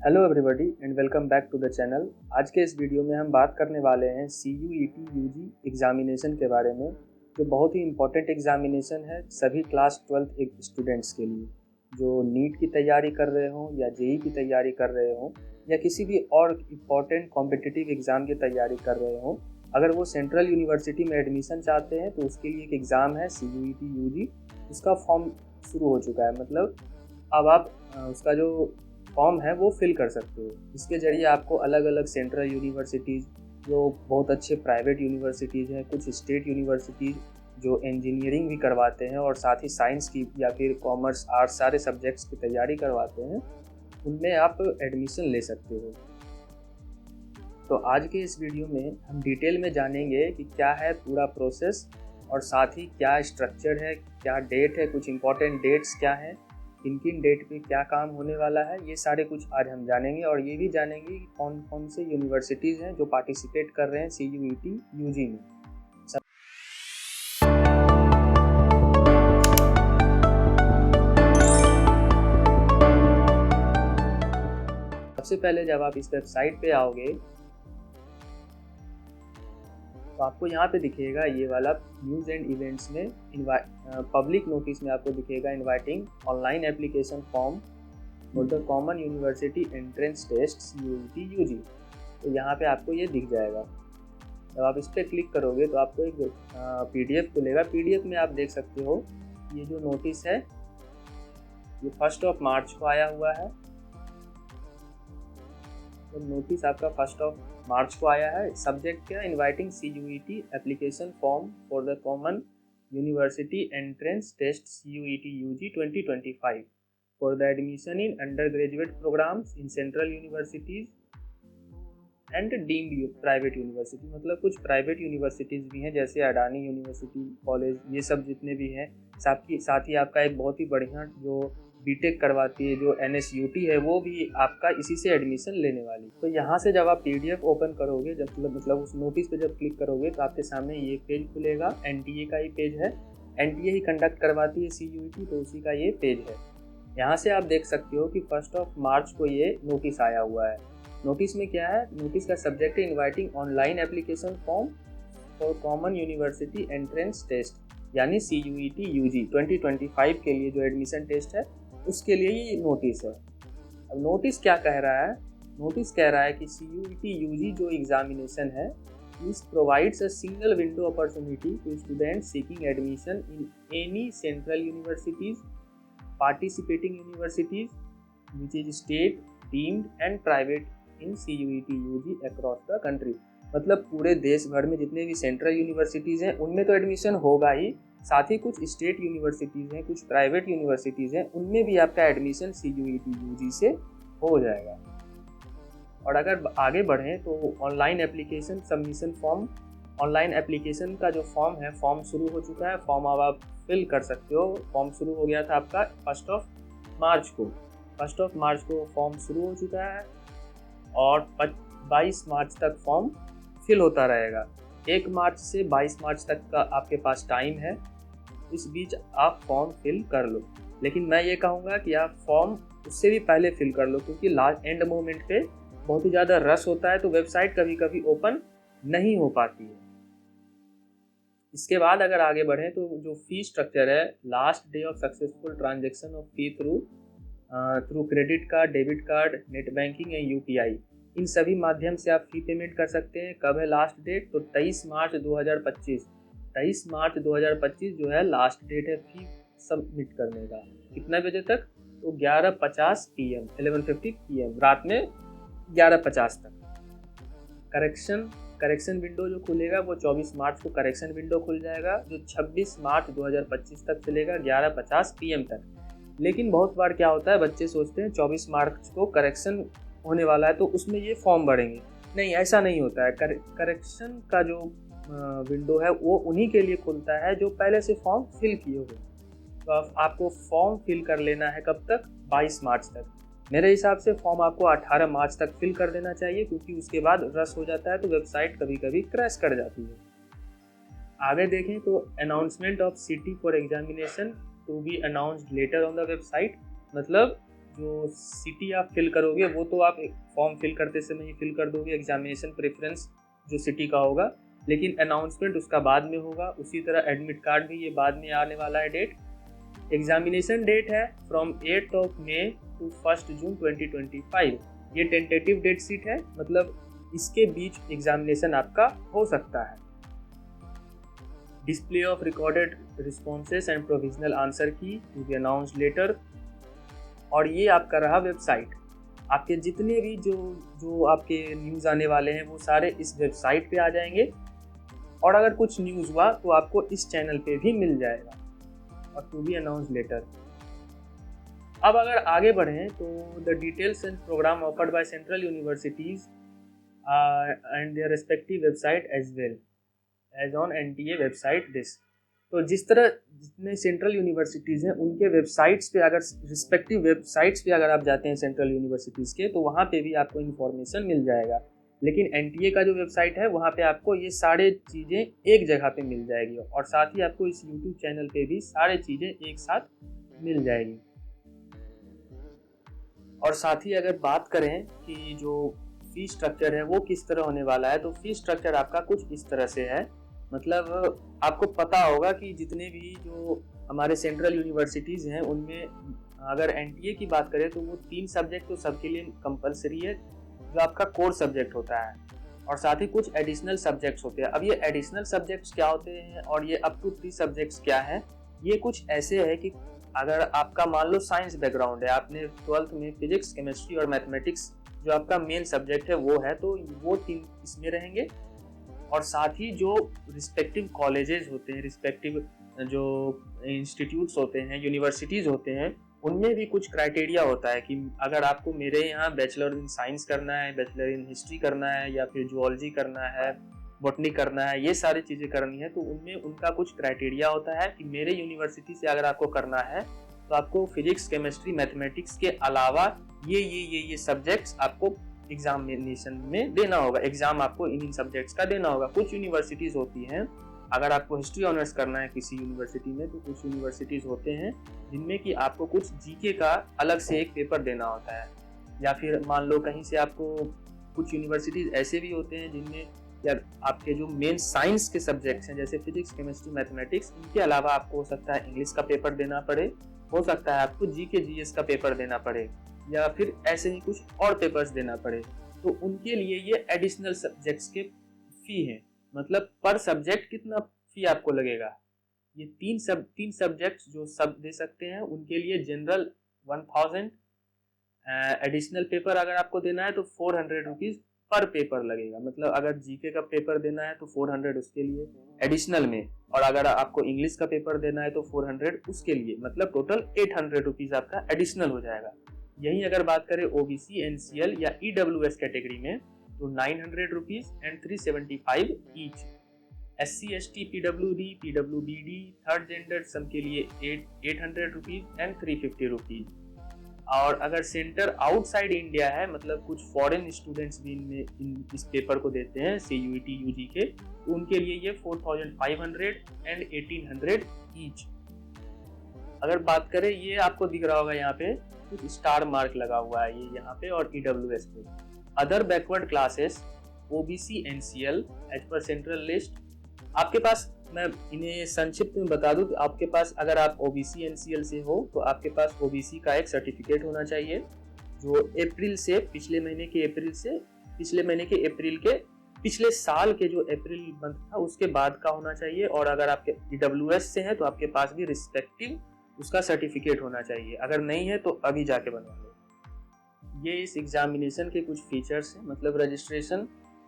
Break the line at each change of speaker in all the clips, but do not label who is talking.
Hello everybody and welcome back to the channel. आज के इस वीडियो में हम बात करने वाले हैं CUET UG एग्ज़ामिनेशन के बारे में, जो बहुत ही इम्पोर्टेंट एग्ज़ामिनेशन है सभी क्लास 12 स्टूडेंट्स के लिए, जो नीट की तैयारी कर रहे हों या जेई की तैयारी कर रहे हों या किसी भी और इम्पोर्टेंट कॉम्पिटिटिव एग्ज़ाम की तैयारी कर रहे हों। अगर वो सेंट्रल यूनिवर्सिटी में एडमिशन चाहते हैं तो उसके लिए एक एग्ज़ाम है CUET UG। उसका फॉर्म शुरू हो चुका है, मतलब अब आप उसका जो फॉर्म है वो फिल कर सकते हो। इसके ज़रिए आपको अलग अलग सेंट्रल यूनिवर्सिटीज़, जो बहुत अच्छे प्राइवेट यूनिवर्सिटीज़ हैं, कुछ स्टेट यूनिवर्सिटीज़ जो इंजीनियरिंग भी करवाते हैं और साथ ही साइंस की या फिर कॉमर्स आर्ट्स सारे सब्जेक्ट्स की तैयारी करवाते हैं, उनमें आप एडमिशन ले सकते हो। तो आज के इस वीडियो में हम डिटेल में जानेंगे कि क्या है पूरा प्रोसेस और साथ ही क्या स्ट्रक्चर है, क्या डेट है, कुछ इम्पॉर्टेंट डेट्स क्या हैं, किन किन डेट पे क्या काम होने वाला है, ये सारे कुछ आज हम जानेंगे। और ये भी जानेंगे कि कौन कौन से यूनिवर्सिटीज़ हैं जो पार्टिसिपेट कर रहे हैं CUET UG में। सबसे पहले जब आप इस वेबसाइट पे आओगे तो आपको यहाँ पे दिखेगा ये वाला न्यूज़ एंड इवेंट्स में पब्लिक नोटिस में आपको दिखेगा inviting online application form for the common university entrance test CUET UG। तो यहाँ पे आपको ये दिख जाएगा। जब आप इस पर क्लिक करोगे तो आपको एक PDF खुलेगा। PDF में आप देख सकते हो ये जो नोटिस है ये 1 मार्च को आया हुआ है। तो नोटिस आपका 1 मार्च को आया है। सब्जेक्ट क्या, inviting CUET application form for the common university entrance test CUET UG 2025 for the admission in under graduate programmes in central universities and deemed private university. मतलब कुछ प्राइवेट यूनिवर्सिटीज़ भी हैं जैसे अडानी यूनिवर्सिटी कॉलेज, ये सब जितने भी हैं। साथ ही आपका एक बहुत ही बढ़िया जो बीटेक करवाती है जो NSUT है, वो भी आपका इसी से एडमिशन लेने वाली। तो यहाँ से जब आप PDF ओपन करोगे, जब मतलब उस नोटिस पे जब क्लिक करोगे तो आपके सामने ये पेज खुलेगा। NTA का ही पेज है, NTA ही कंडक्ट करवाती है CUET, तो उसी का ये पेज है। यहाँ से आप देख सकते हो कि 1 मार्च को ये नोटिस आया हुआ है। नोटिस में क्या है, नोटिस का सब्जेक्ट है inviting online application form for common university entrance test, यानी CUET UG 2025 के लिए जो एडमिशन टेस्ट है उसके लिए ये नोटिस है। अब नोटिस क्या कह रहा है, नोटिस कह रहा है कि CUET UG जो एग्जामिनेशन है इस provides a single window opportunity to students seeking admission in any central universities, participating universities which is state, deemed and private in CUET UG across the country। मतलब पूरे देश भर में जितने भी सेंट्रल यूनिवर्सिटीज़ हैं उनमें तो एडमिशन होगा ही, साथ ही कुछ स्टेट यूनिवर्सिटीज़ हैं, कुछ प्राइवेट यूनिवर्सिटीज़ हैं, उनमें भी आपका एडमिशन CUET UG से हो जाएगा। और अगर आगे बढ़ें तो online application submission form, online application का जो फॉर्म है, फॉर्म शुरू हो चुका है। फॉर्म अब आप फिल कर सकते हो। फॉर्म शुरू हो गया था आपका 1 मार्च को। 1 मार्च को फॉर्म शुरू हो चुका है और 22 मार्च तक फॉर्म फिल होता रहेगा। 1 मार्च से 22 मार्च तक का आपके पास टाइम है, इस बीच आप फॉर्म फिल कर लो। लेकिन मैं ये कहूँगा कि आप फॉर्म उससे भी पहले फिल कर लो, क्योंकि लास्ट एंड मोमेंट पे बहुत ही ज़्यादा रश होता है तो वेबसाइट कभी कभी ओपन नहीं हो पाती है। इसके बाद अगर आगे बढ़ें तो जो फी स्ट्रक्चर है, last day of successful transaction of fee through credit card, debit card, net banking या UPI, इन सभी माध्यम से आप फी पेमेंट कर सकते हैं। कब है लास्ट डेट, तो 23 मार्च 2025। 23 मार्च 2025 जो है लास्ट डेट है फी सबमिट करने का। कितना बजे तक, तो 11:50 PM, 11:50 PM, रात में 11:50 तक। करेक्शन विंडो जो खुलेगा वो 24 मार्च को करेक्शन विंडो खुल जाएगा, जो 26 मार्च 2025 तक चलेगा 11:50 PM तक। लेकिन बहुत बार क्या होता है, बच्चे सोचते हैं 24 मार्च को करेक्शन होने वाला है तो उसमें ये फॉर्म भरेंगे। नहीं, ऐसा नहीं होता है। करेक्शन का जो विंडो है वो उन्हीं के लिए खुलता है जो पहले से फॉर्म फिल किए हुए। तो आपको फॉर्म फिल कर लेना है कब तक, 22 मार्च तक। मेरे हिसाब से फॉर्म आपको 18 मार्च तक फिल कर देना चाहिए, क्योंकि उसके बाद रश हो जाता है तो वेबसाइट कभी कभी क्रैश कर जाती है। आगे देखें तो announcement of city for examination to be announced later on the website. मतलब जो सिटी आप फिल करोगे वो तो आप फॉर्म फिल करते समय ही फिल कर दोगे, एग्जामिनेशन प्रेफरेंस जो सिटी का होगा, लेकिन अनाउंसमेंट उसका बाद में होगा। उसी तरह एडमिट कार्ड भी ये बाद में आने वाला है डेट। एग्जामिनेशन डेट है फ्रॉम 8 मई टू 1 जून 2025। ये टेंटेटिव डेट शीट है, मतलब इसके बीच एग्जामिनेशन आपका हो सकता है। Display of recorded responses and provisional answer की टू बी अनाउंस्ड लेटर। और ये आपका रहा वेबसाइट। आपके जितने भी जो आपके न्यूज़ आने वाले हैं वो सारे इस वेबसाइट पे आ जाएंगे, और अगर कुछ न्यूज़ हुआ तो आपको इस चैनल पे भी मिल जाएगा, और टू बी अनाउंस्ड लेटर। अब अगर आगे बढ़ें तो the details and programme offered by central universities and their respective website as well as on NTA website this. तो जिस तरह जितने सेंट्रल यूनिवर्सिटीज़ हैं उनके वेबसाइट्स पे, अगर रिस्पेक्टिव वेबसाइट्स पे अगर आप जाते हैं सेंट्रल यूनिवर्सिटीज़ के, तो वहाँ पे भी आपको इन्फॉर्मेशन मिल जाएगा। लेकिन NTA का जो वेबसाइट है वहाँ पे आपको ये सारे चीज़ें एक जगह पे मिल जाएगी, और साथ ही आपको इस YouTube चैनल पे भी सारे चीज़ें एक साथ मिल जाएगी। और साथ ही अगर बात करें कि जो फी स्ट्रक्चर है वो किस तरह होने वाला है, तो फी स्ट्रक्चर आपका कुछ इस तरह से है। मतलब आपको पता होगा कि जितने भी जो हमारे सेंट्रल यूनिवर्सिटीज़ हैं उनमें अगर NTA की बात करें तो वो 3 सब्जेक्ट तो सबके लिए कंपलसरी है, जो आपका कोर सब्जेक्ट होता है, और साथ ही कुछ एडिशनल सब्जेक्ट्स होते हैं। अब ये एडिशनल सब्जेक्ट्स क्या होते हैं और ये अप टू 3 सब्जेक्ट्स क्या हैं, ये कुछ ऐसे है कि अगर आपका मान लो साइंस बैकग्राउंड है, आपने 12th में फिजिक्स, केमिस्ट्री और मैथमेटिक्स जो आपका मेन सब्जेक्ट है वो है, तो वो 3 इसमें रहेंगे। और साथ ही जो रिस्पेक्टिव कॉलेजेस होते हैं, रिस्पेक्टिव जो इंस्टीट्यूट्स होते हैं, यूनिवर्सिटीज़ होते हैं, उनमें भी कुछ क्राइटेरिया होता है कि अगर आपको मेरे यहाँ बैचलर इन साइंस करना है, बैचलर इन हिस्ट्री करना है, या फिर जूलॉजी करना है, बॉटनी करना है, ये सारी चीज़ें करनी है, तो उनमें उनका कुछ क्राइटेरिया होता है कि मेरे यूनिवर्सिटी से अगर आपको करना है तो आपको फिजिक्स, केमिस्ट्री, मैथमेटिक्स के अलावा ये सब्जेक्ट्स आपको एग्जामिनेशन में देना होगा, एग्जाम आपको इन सब्जेक्ट्स का देना होगा। कुछ यूनिवर्सिटीज़ होती हैं, अगर आपको हिस्ट्री ऑनर्स करना है किसी यूनिवर्सिटी में, तो कुछ यूनिवर्सिटीज़ होते हैं जिनमें कि आपको कुछ जीके का अलग से एक पेपर देना होता है, या फिर मान लो कहीं से आपको, कुछ यूनिवर्सिटीज़ ऐसे भी होते हैं जिनमें या आपके जो मेन साइंस के सब्जेक्ट्स हैं जैसे फिजिक्स, केमिस्ट्री, मैथमेटिक्स, इनके अलावा आपको हो सकता है इंग्लिश का पेपर देना पड़े, हो सकता है आपको जीके जीएस का पेपर देना पड़े, या फिर ऐसे ही कुछ और पेपर्स देना पड़े। तो उनके लिए ये एडिशनल सब्जेक्ट्स के फी हैं। मतलब पर सब्जेक्ट कितना फी आपको लगेगा, ये तीन सब्जेक्ट्स जो सब दे सकते हैं उनके लिए जनरल 1000, एडिशनल पेपर अगर आपको देना है तो 400 रुपीज़ पर पेपर लगेगा। मतलब अगर जीके का पेपर देना है तो 400 उसके लिए एडिशनल में, और अगर आपको इंग्लिश का पेपर देना है तो 400 उसके लिए, मतलब टोटल 800 रुपीज़ आपका एडिशनल हो जाएगा। यही अगर बात करें OBC, NCL या EWS कैटेगरी में, तो 900 rupees and 375 each. SC, ST, PWD, third gender सब के लिए 800 रुपीज़ एंड 350 रुपीज़। और अगर सेंटर आउटसाइड इंडिया है, मतलब कुछ फॉरेन स्टूडेंट्स भी इस पेपर को देते हैं CUET UG के, तो उनके लिए ये 4500 एंड 1800 ईच। अगर बात करें, ये आपको दिख रहा होगा यहाँ पे कुछ स्टार मार्क लगा हुआ है ये यहाँ पे, और EWS पे। Other backward classes OBC, NCL as per central list. आपके पास, मैं इन्हें संक्षिप्त में बता दूं कि आपके पास, अगर आप OBC, NCL से हो तो आपके पास OBC का एक सर्टिफिकेट होना चाहिए, जो अप्रैल से पिछले महीने के अप्रैल के पिछले साल के जो अप्रैल मंथ था उसके बाद का होना चाहिए। और अगर आपके EWS से है तो आपके पास भी रिस्पेक्टिव उसका सर्टिफिकेट होना चाहिए। अगर नहीं है तो अभी जाके बनवा लो। ये इस एग्जामिनेशन के कुछ फीचर्स हैं। मतलब रजिस्ट्रेशन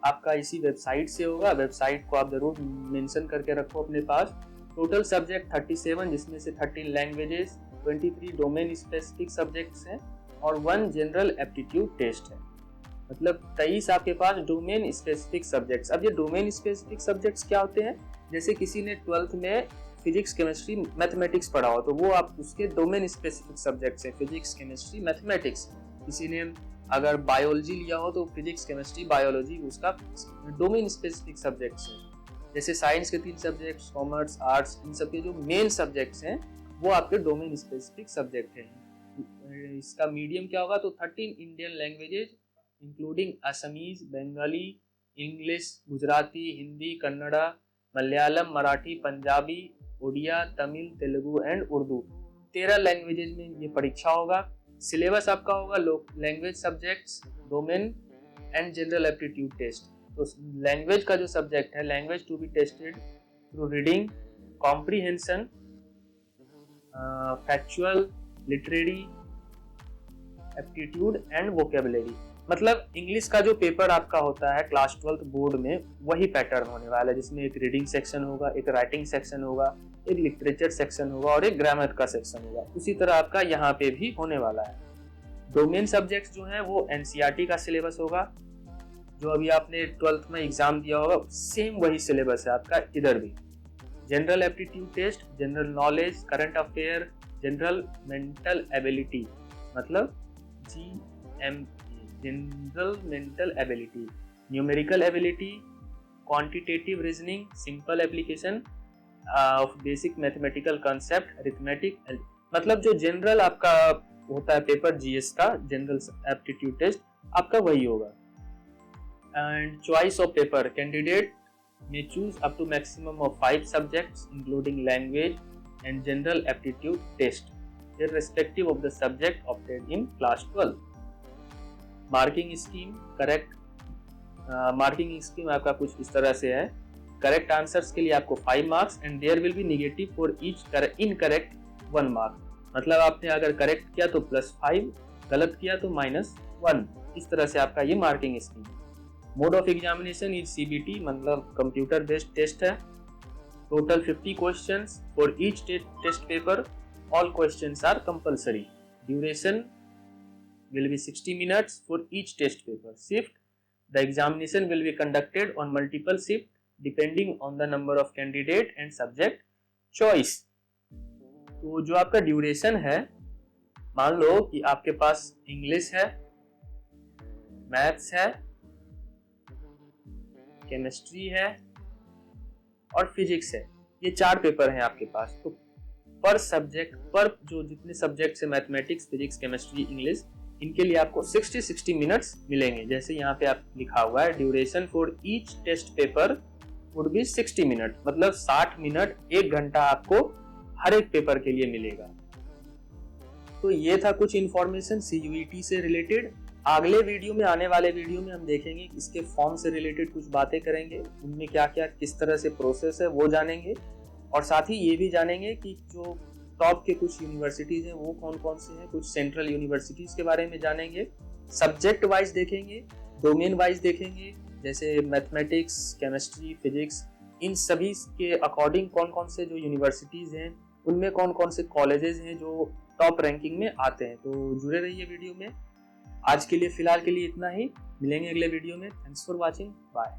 आपका इसी वेबसाइट से होगा, वेबसाइट को आप जरूर मेंशन करके रखो अपने पास। टोटल सब्जेक्ट 37, जिसमें से 13 लैंग्वेजेस, 23 डोमेन स्पेसिफिक सब्जेक्ट्स हैं और 1 जनरल एप्टीट्यूड टेस्ट है। मतलब 23 आपके पास डोमेन स्पेसिफिक सब्जेक्ट्स। अब ये डोमेन स्पेसिफिक सब्जेक्ट्स क्या होते हैं, जैसे किसी ने 12th में फिजिक्स, केमिस्ट्री, मैथमेटिक्स पढ़ा हो तो वो आप उसके डोमेन स्पेसिफिक सब्जेक्ट्स हैं, फिजिक्स, केमिस्ट्री, मैथमेटिक्स। किसी ने अगर बायोलॉजी लिया हो तो फिजिक्स, केमिस्ट्री, बायोलॉजी उसका डोमेन स्पेसिफिक सब्जेक्ट्स हैं। जैसे साइंस के 3 सब्जेक्ट्स, कॉमर्स, आर्ट्स, इन सब के जो मेन सब्जेक्ट्स हैं वो आपके डोमेन स्पेसिफिक सब्जेक्ट हैं। इसका मीडियम क्या होगा, तो 13 Indian languages including Assamese, Bengali, English, Gujarati, Hindi, Kannada, Malayalam, Marathi, Punjabi, Oriya, Tamil, Telugu and Urdu. 13 languages में ये परीक्षा होगा। सिलेबस आपका होगा language subjects, domain and general aptitude test. तो लैंग्वेज का जो सब्जेक्ट है, language to be tested through reading comprehension, factual, literary aptitude and vocabulary. मतलब इंग्लिश का जो पेपर आपका होता है क्लास 12th बोर्ड में, वही पैटर्न होने वाला है, जिसमें एक रीडिंग सेक्शन होगा, एक राइटिंग सेक्शन होगा, एक लिटरेचर सेक्शन होगा और एक ग्रामर का सेक्शन होगा। उसी तरह आपका यहाँ पे भी होने वाला है। डोमेन सब्जेक्ट्स जो है वो एनसीईआरटी का सिलेबस होगा, जो अभी आपने 12th में एग्जाम दिया होगा, सेम वही सिलेबस है आपका इधर भी। General aptitude test, general knowledge, current affair, general mental ability, मतलब GMA, general mental ability, numerical ability, quantitative reasoning, simple application of basic mathematical concept, arithmetic. मतलब जो जनरल आपका होता है पेपर जीएस का, जनरल एप्टीट्यूड टेस्ट आपका वही होगा। And choice of paper, candidate may choose up to maximum of 5 subjects including language and general aptitude test irrespective of the subject obtained in class 12. Marking scheme, marking scheme आपका कुछ इस तरह से है। Correct answers के लिए आपको 5 marks and there will be negative for each incorrect 1 mark. मतलब आपने अगर करेक्ट किया तो +5, गलत किया तो -1। इस तरह से आपका ये marking scheme. Mode of examination is CBT, मतलब कंप्यूटर बेस्ड टेस्ट है। Total 50 questions for each test paper, all questions are compulsory. Duration will be 60 minutes for each test paper. Shift, the examination will be conducted on multiple shift depending on the number of candidate and subject choice. तो जो आपका duration है, मान लो कि आपके पास English है, maths है, chemistry है और फिजिक्स है, ये 4 पेपर हैं आपके पास। तो पर सब्जेक्ट पर जो जितने सब्जेक्ट्स है, मैथमेटिक्स, फिजिक्स, केमिस्ट्री, इंग्लिश, इनके लिए आपको 60 मिनट्स मिलेंगे। जैसे यहाँ पे आप लिखा हुआ है, duration for each test paper would be 60 minute, मतलब 60 मिनट, 1 घंटा आपको हर एक पेपर के लिए मिलेगा। तो ये था कुछ इंफॉर्मेशन CUET से रिलेटेड। अगले वीडियो में, आने वाले वीडियो में हम देखेंगे इसके फॉर्म से रिलेटेड कुछ बातें करेंगे, उनमें क्या क्या किस तरह से प्रोसेस है वो जानेंगे, और साथ ही ये भी जानेंगे कि जो टॉप के कुछ यूनिवर्सिटीज हैं वो कौन कौन से हैं, कुछ सेंट्रल यूनिवर्सिटीज के बारे में जानेंगे। सब्जेक्ट वाइज देखेंगे, डोमेन वाइज देखेंगे, जैसे मैथमेटिक्स, केमिस्ट्री, फिजिक्स, इन सभी के अकॉर्डिंग कौन कौन से जो यूनिवर्सिटीज हैं, उनमें कौन कौन से कॉलेजेस हैं जो टॉप रैंकिंग में आते हैं। तो जुड़े रहिए वीडियो में। आज के लिए फिलहाल के लिए इतना ही, मिलेंगे अगले वीडियो में। Thanks for watching, bye.